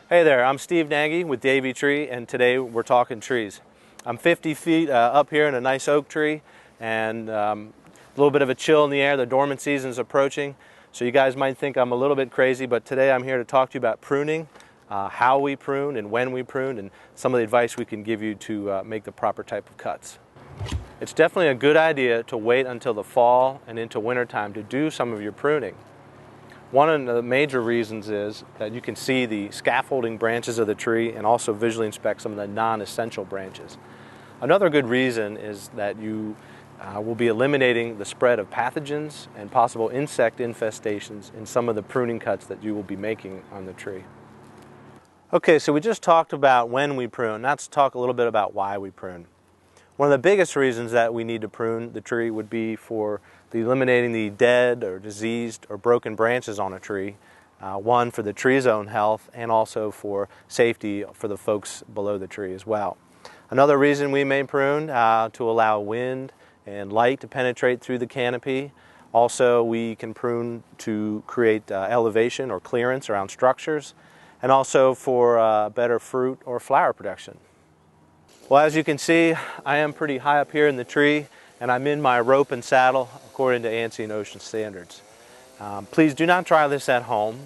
Hey there, I'm Steve Nagy with Davey Tree, and today we're talking trees. I'm 50 feet up here in a nice oak tree, and a little bit of a chill in the air. The dormant season is approaching, so you guys might think I'm a little bit crazy, but today I'm here to talk to you about pruning, how we prune and when we prune, and some of the advice we can give you to make the proper type of cuts. It's definitely a good idea to wait until the fall and into wintertime to do some of your pruning. One of the major reasons is that you can see the scaffolding branches of the tree and also visually inspect some of the non-essential branches. Another good reason is that you will be eliminating the spread of pathogens and possible insect infestations in some of the pruning cuts that you will be making on the tree. Okay, so we just talked about when we prune. Now let's talk a little bit about why we prune. One of the biggest reasons that we need to prune the tree would be for eliminating the dead or diseased or broken branches on a tree. One, for the tree's own health, and also for safety for the folks below the tree as well. Another reason we may prune to allow wind and light to penetrate through the canopy. Also, we can prune to create elevation or clearance around structures, and also for better fruit or flower production. Well, as you can see, I am pretty high up here in the tree, and I'm in my rope and saddle according to ANSI and ocean standards. Please do not try this at home.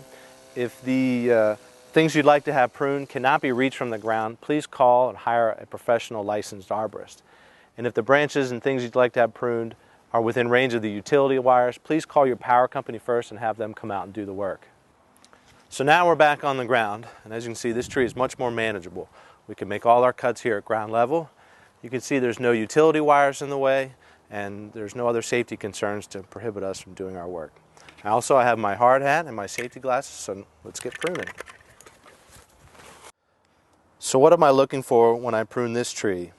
If the things you'd like to have pruned cannot be reached from the ground, please call and hire a professional licensed arborist. And if the branches and things you'd like to have pruned are within range of the utility wires, please call your power company first and have them come out and do the work. So now we're back on the ground, and as you can see, this tree is much more manageable. We can make all our cuts here at ground level. You can see there's no utility wires in the way, and there's no other safety concerns to prohibit us from doing our work. Also, I have my hard hat and my safety glasses, so let's get pruning. So what am I looking for when I prune this tree?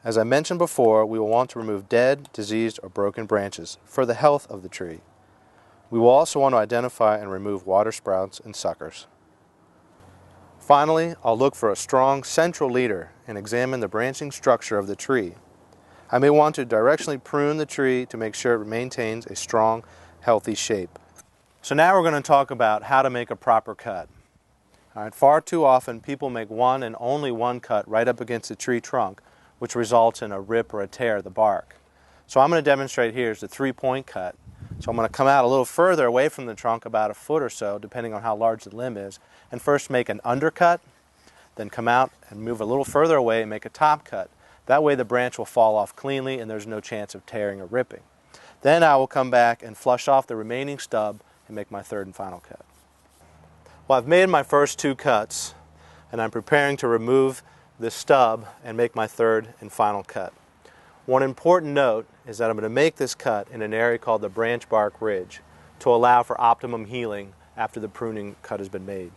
As I mentioned before, we will want to remove dead, diseased, or broken branches for the health of the tree. We will also want to identify and remove water sprouts and suckers. Finally, I'll look for a strong central leader and examine the branching structure of the tree. I may want to directionally prune the tree to make sure it maintains a strong, healthy shape. So now we're going to talk about how to make a proper cut. All right, far too often people make one and only one cut right up against the tree trunk, which results in a rip or a tear of the bark. So I'm going to demonstrate here is the three-point cut. So I'm going to come out a little further away from the trunk, about a foot or so, depending on how large the limb is, and first make an undercut, then come out and move a little further away and make a top cut. That way the branch will fall off cleanly and there's no chance of tearing or ripping. Then I will come back and flush off the remaining stub and make my third and final cut. Well, I've made my first two cuts, and I'm preparing to remove the stub and make my third and final cut. One important note is that I'm going to make this cut in an area called the branch bark ridge to allow for optimum healing after the pruning cut has been made.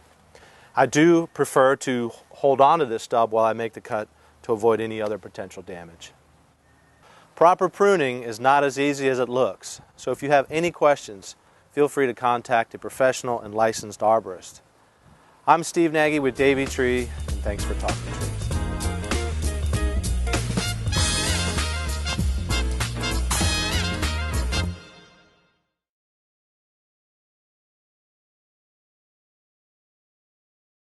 I do prefer to hold on to this stub while I make the cut to avoid any other potential damage. Proper pruning is not as easy as it looks, so if you have any questions, feel free to contact a professional and licensed arborist. I'm Steve Nagy with Davey Tree, and thanks for talking to us.